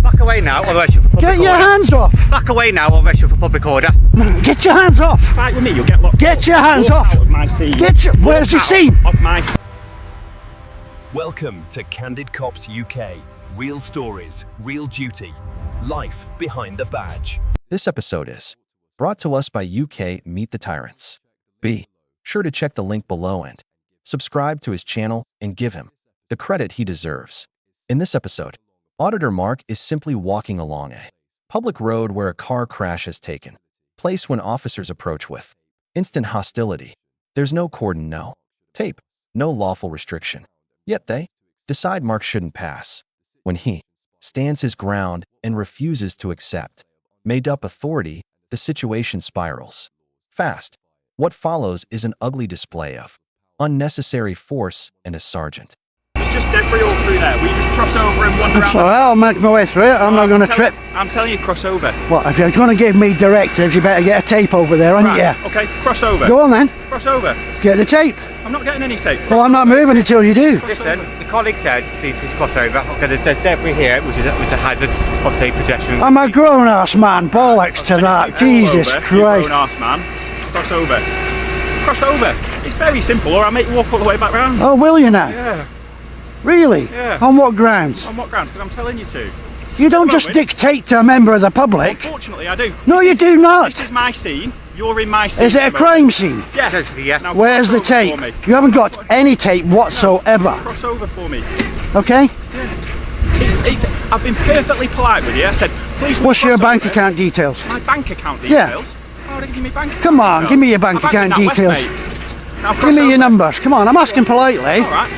Back away now, otherwise you're for public order. Get your hands off! Back away now, otherwise you're for public order. Get your hands off! Fight with me, you'll get locked Get up. your hands Walk off! Out of my scene. Where's your scene? Of my scene. Welcome to Candid Cops UK. Real stories, real duty. Life behind the badge. This episode is brought to us by UK Meet the Tyrants. Be sure to check the link below and subscribe to his channel and give him the credit he deserves. In this episode, Auditor Mark is simply walking along a public road where a car crash has taken place when officers approach with instant hostility. There's no cordon, no tape, no lawful restriction. Yet they decide Mark shouldn't pass. When he stands his ground and refuses to accept made-up authority, the situation spirals fast. What follows is an ugly display of unnecessary force and a sergeant. It's just dead free all through there. We just cross over and wander around. So I'll make my way through it. I'm not going to trip. I'm telling you, cross over. Well, if you're going to give me directives, you better get a tape over there, aren't Right, you? okay, cross over. Go on then. Cross over. Get the tape. I'm not getting any tape. Well, I'm not moving until you do. Listen, the colleague said please cross over. Okay, there's debris here, which is a hazard of, say, pedestrians. I'm a grown-ass man. Bollocks to that. Jesus Christ. Grown-ass man. Cross over. Cross over. It's very simple, or I'll make you walk all the way back round. Oh, will you now? Yeah. Really? Yeah. On what grounds? On what grounds? Because I'm telling you to. You don't just dictate to a member of the public. Unfortunately, I do. No, you do not. This is my scene. You're in my scene. Is it a crime scene? Yes. Yes. Now, Where's the cross over tape? for me. You haven't got any tape whatsoever. Cross over for me. Okay? I've been perfectly polite with you. I said, please. What's your cross bank over. account details? My bank account Yeah. details? Why would I give you my bank account Come on, details? give me your bank I'm account banking at details. West, mate. Now Give cross me your over. numbers. Come on, I'm asking politely. All right.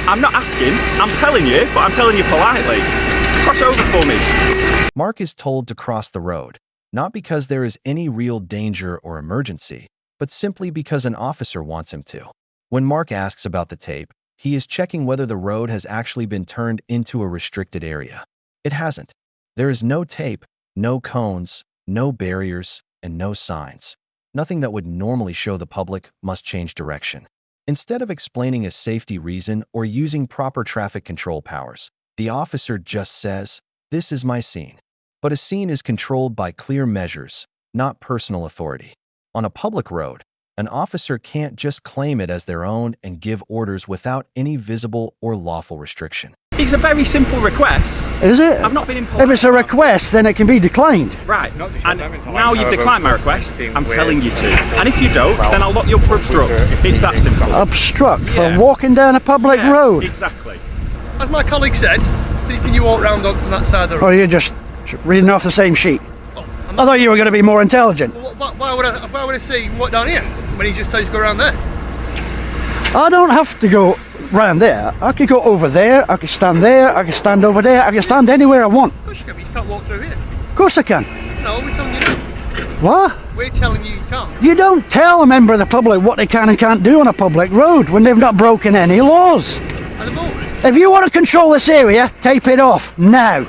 I'm not asking. I'm telling you, but I'm telling you politely. Cross over for me. Mark is told to cross the road, not because there is any real danger or emergency, but simply because an officer wants him to. When Mark asks about the tape, he is checking whether the road has actually been turned into a restricted area. It hasn't. There is no tape, no cones, no barriers, and no signs. Nothing that would normally show the public must change direction. Instead of explaining a safety reason or using proper traffic control powers, the officer just says, "This is my scene." But a scene is controlled by clear measures, not personal authority. On a public road, an officer can't just claim it as their own and give orders without any visible or lawful restriction. It's a very simple request. Is it? I've not been impolite. If it's a request, then it can be declined. Right. Not just And momentum, now you've however, declined my request. being I'm weird. telling you to. And if you don't, then I'll lock you up for obstruct. It's that simple. Obstruct Yeah. for walking down a public Yeah, road. Exactly. As my colleague said, can you walk round on that side of the road? Or you're just reading off the same sheet. I thought you were going to be more intelligent. Why would I say you walk down here when he just tells you to go around there? I don't have to go round there. I could go over there, I could stand there, I could stand over there, I could stand anywhere I want. Of course you can, but you can't walk through here. Of course I can. No, we're telling you no. What? We're telling you you can't. You don't tell a member of the public what they can and can't do on a public road when they've not broken any laws. At the moment. If you want to control this area, tape it off now.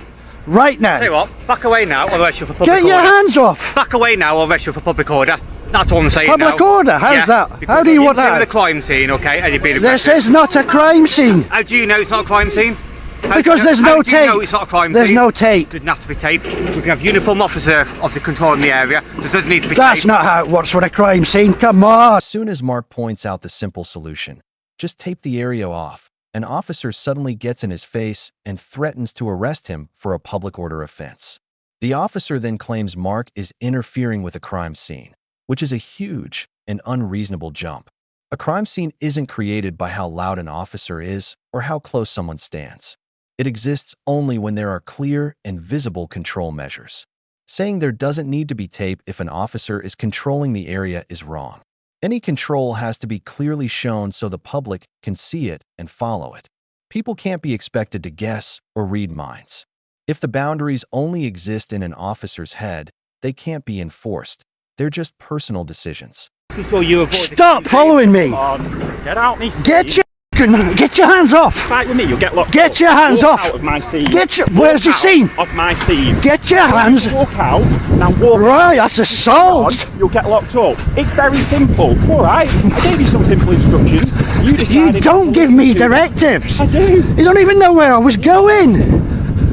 Right now. Tell you what, back away now, otherwise you're for public Get order. your hands off. Back away now, otherwise you're for public order. That's all I'm saying Public now. order? How's that? because How do you want you're that? the crime scene, okay? And you've been This aggressive. is not a crime scene. How do you know it's not a crime scene? Because there's no How do you tape. know it's not a crime There's scene? no tape. Doesn't have to be tape. We can have uniform officer of the control in the area. There doesn't need to be That's tape. not how it works with a crime scene. Come on. As soon as Mark points out the simple solution, just tape the area off, an officer suddenly gets in his face and threatens to arrest him for a public order offense. The officer then claims Mark is interfering with a crime scene, which is a huge and unreasonable jump. A crime scene isn't created by how loud an officer is or how close someone stands. It exists only when there are clear and visible control measures. Saying there doesn't need to be tape if an officer is controlling the area is wrong. Any control has to be clearly shown so the public can see it and follow it. People can't be expected to guess or read minds. If the boundaries only exist in an officer's head, they can't be enforced. They're just personal decisions. So you avoid Stop following me. Come on. Get out me scene. Get your hands off. Fight with me, you'll get locked up. Get your hands Walk off. out of my scene. Where's your out scene? Of my scene. Get your hands. Walk out. Now walk Right, that's assault. on, you'll get locked up. It's very simple. All right. I gave you some simple instructions. You You decided don't to give me listen to them. directives. I do. You don't even know where I was going.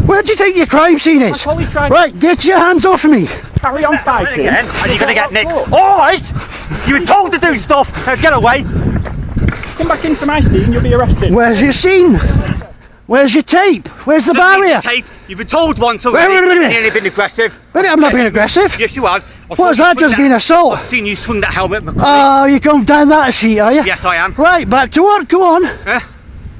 Where do you think your crime scene is? All he's trying Right, get your hands off of me. carry on fighting. Again, and you're gonna get nicked. Alright! You were told to do stuff, now get away! Come back into my scene, you'll be arrested. Where's your scene? Where's your tape? Where's the barrier? Tape. You've been told once already, and you've been aggressive. Wait, I'm not being aggressive. Yes, you have. What has that just been, assault? I've seen you swing that helmet. Oh, you come down that sheet, are you? Yes, I am. Right, back to work, go on.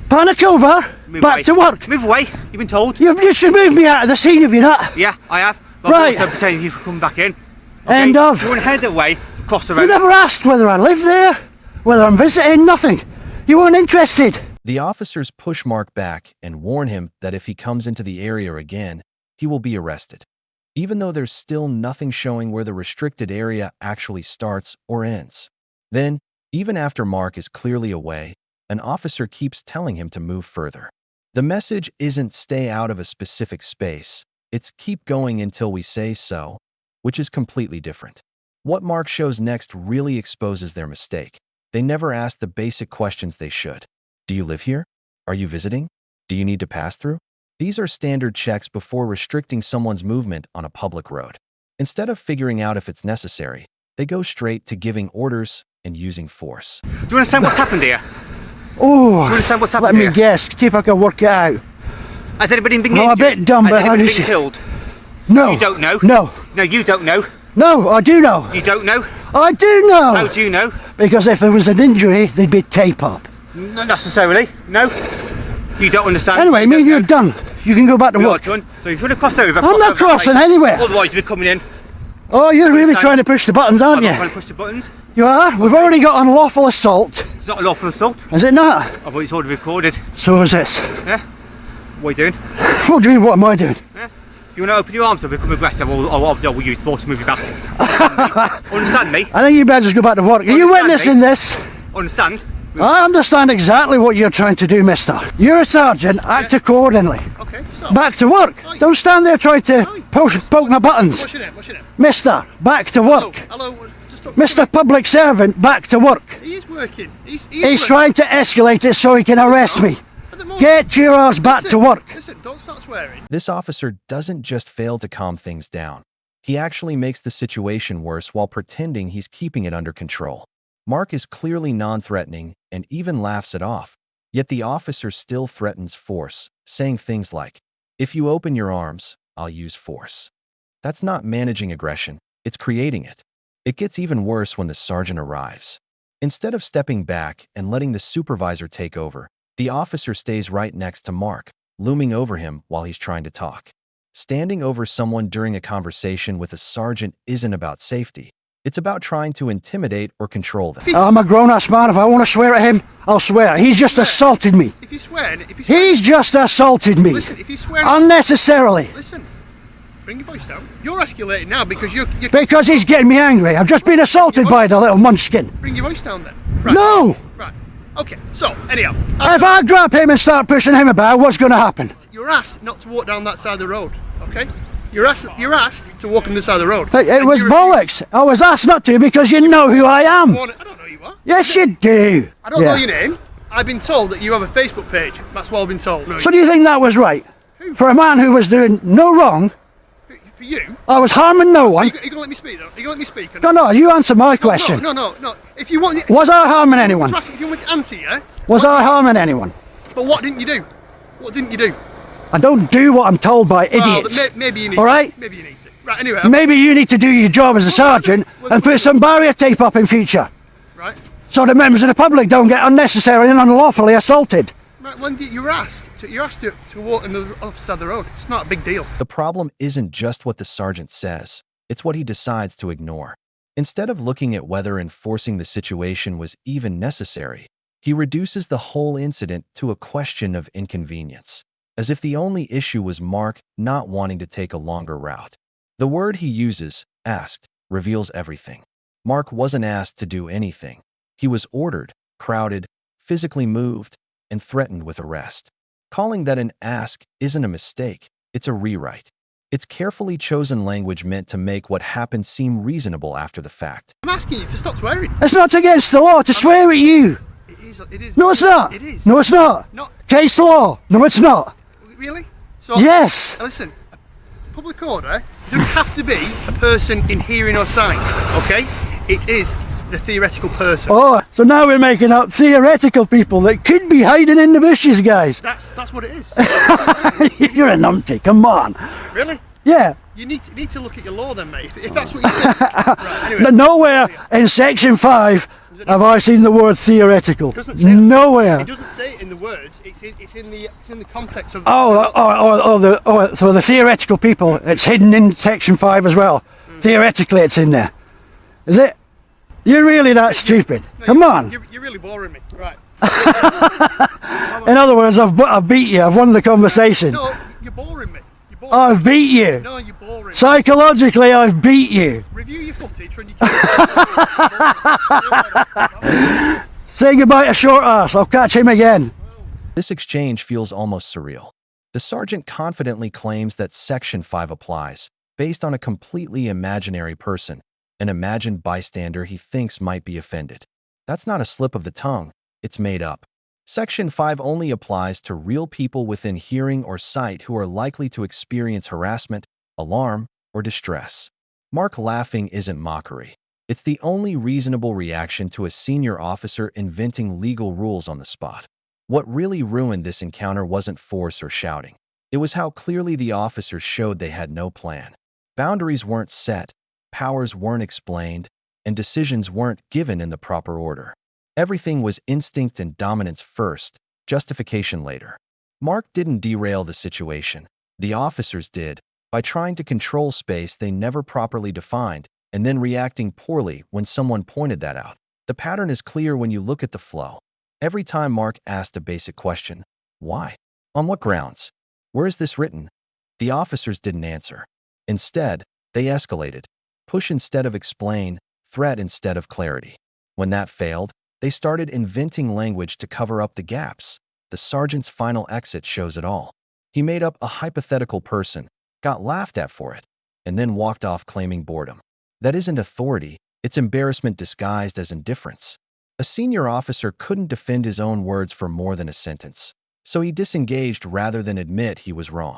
Panic over, Move back away. to work. Move away, you've been told. You've just removed me out of the scene, have you not? Yeah, I have. But Right. I'm also pretending you've come back in. Okay? End of. You want to head away, cross the road. You never asked whether I live there, whether I'm visiting, nothing. You weren't interested. The officers push Mark back and warn him that if he comes into the area again, he will be arrested, even though there's still nothing showing where the restricted area actually starts or ends. Then, even after Mark is clearly away, an officer keeps telling him to move further. The message isn't stay out of a specific space, it's keep going until we say so, which is completely different. What Mark shows next really exposes their mistake. They never ask the basic questions they should. Do you live here? Are you visiting? Do you need to pass through? These are standard checks before restricting someone's movement on a public road. Instead of figuring out if it's necessary, they go straight to giving orders and using force. Do you understand what's happened here? Oh, Do you understand what's happened let here? me guess, see if I can work it out. Has anybody been I'm a injured? bit dumb, Has but how anybody does been she- killed? No. You don't know? No. No, you don't know. No, I do know. You don't know? I do know. How do you know? Because if there was an injury, there'd be tape up. Not necessarily. No. You don't understand. Anyway, You me and don't you're know. done. You can go back to We are work. done. So if you want to cross over, I'm not crossing anywhere. Otherwise, you'll be coming in. Oh, you're really Understand? trying to push the buttons, I'm aren't not you? trying to push the buttons. You are? We've already got unlawful assault. It's not a lawful assault. Is it not? I thought it's already recorded. So is this. Yeah. What are you doing? What do you mean, what am I doing? Yeah. If you want to open your arms and become aggressive, obviously I will use force to move you back. Understand me? I think you better just go back to work. Are you Understand witnessing me? this? Understand? I understand exactly what you're trying to do, mister. You're a sergeant, act accordingly. Okay, stop. Back to work. Don't stand there trying to poke my buttons. What's your name? What's your name? Mister, back to work. Hello. Just talk. Mr. Public Servant, back to work. He is working. He's He's trying to escalate it so he can arrest me. At the moment. Get your ass back to work. Listen, don't start swearing. This officer doesn't just fail to calm things down. He actually makes the situation worse while pretending he's keeping it under control. Mark is clearly non-threatening and even laughs it off, yet the officer still threatens force, saying things like, "If you open your arms, I'll use force." That's not managing aggression, it's creating it. It gets even worse when the sergeant arrives. Instead of stepping back and letting the supervisor take over, the officer stays right next to Mark, looming over him while he's trying to talk. Standing over someone during a conversation with a sergeant isn't about safety. It's about trying to intimidate or control them. I'm a grown-ass man. If I want to swear at him, I'll swear. He's just assaulted me. If you swear, He's just assaulted me. listen, if you swear, Unnecessarily. listen. Bring your voice down. You're escalating now because you're Because he's getting me angry. I've just been assaulted by the little munchkin. bring your voice down then. Right. No! Right. Okay. So anyhow, If I grab him and start pushing him about, what's going to happen? you're asked not to walk down that side of the road. Okay. You're asked to walk on the side of the road. It And was you refuse. bollocks. I was asked not to because you know who I am. I don't know who you are. Yes, you do. I don't know your name. I've been told that you have a Facebook page. That's what I've been told. No, So do you think that was right? For a man who was doing no wrong, for you, I was harming no are one. you gonna let me speak though? Are you gonna let me speak? or No, no, you answer my question. No. If you want, Was I harming anyone? if you want to answer, yeah. Was I harming anyone? But what didn't you do? What didn't you do? I don't do what I'm told by idiots. Well, maybe you need. All right? Maybe you need to. Right. Anyway. Maybe you need to do your job as a sergeant and put some barrier tape up in future, Right. so the members of the public don't get unnecessarily and unlawfully assaulted. Right. When you're asked to walk on the other side of the road, it's not a big deal. The problem isn't just what the sergeant says, it's what he decides to ignore. Instead of looking at whether enforcing the situation was even necessary, he reduces the whole incident to a question of inconvenience, as if the only issue was Mark not wanting to take a longer route. The word he uses, asked, reveals everything. Mark wasn't asked to do anything. He was ordered, crowded, physically moved, and threatened with arrest. Calling that an ask isn't a mistake, it's a rewrite. It's carefully chosen language meant to make what happened seem reasonable after the fact. I'm asking you to stop swearing. It's not against the law to swear at you. It is. No, it's not. It is. No, it's not. Not Case law. No, it's not. really. So, Yes. listen, a public order doesn't have to be a person in hearing or sight, okay? It is the theoretical person. Oh, so now we're making out theoretical people that could be hiding in the bushes, guys. That's what it is. You're a numpty, come on. Really? Yeah. You need to look at your law then, mate. If that's what you think. Right, anyway. Nowhere in section 5 have I seen the word theoretical. It doesn't say Nowhere. It doesn't say it in the words. It's in the context of. So the theoretical people, it's hidden in section 5 as well. Theoretically, it's in there. Is it? You're really that stupid. No, Come on. You're really boring me. Right. In other words, I've beat you. I've won the conversation. No, you're boring me. You're boring I've beat you. No, you're boring. Psychologically, I've beat you. Review your footage when you Say goodbye to short ass. I'll catch him again. This exchange feels almost surreal. The sergeant confidently claims that Section 5 applies, based on a completely imaginary person, an imagined bystander he thinks might be offended. That's not a slip of the tongue, it's made up. Section 5 only applies to real people within hearing or sight who are likely to experience harassment, alarm, or distress. Mark laughing isn't mockery. It's the only reasonable reaction to a senior officer inventing legal rules on the spot. What really ruined this encounter wasn't force or shouting. It was how clearly the officers showed they had no plan. Boundaries weren't set, powers weren't explained, and decisions weren't given in the proper order. Everything was instinct and dominance first, justification later. Mark didn't derail the situation. The officers did, by trying to control space they never properly defined, and then reacting poorly when someone pointed that out. The pattern is clear when you look at the flow. Every time Mark asked a basic question, why? On what grounds? Where is this written? The officers didn't answer. Instead, they escalated. Push instead of explain, threat instead of clarity. When that failed, they started inventing language to cover up the gaps. The sergeant's final exit shows it all. He made up a hypothetical person, got laughed at for it, and then walked off claiming boredom. That isn't authority, it's embarrassment disguised as indifference. A senior officer couldn't defend his own words for more than a sentence, so he disengaged rather than admit he was wrong.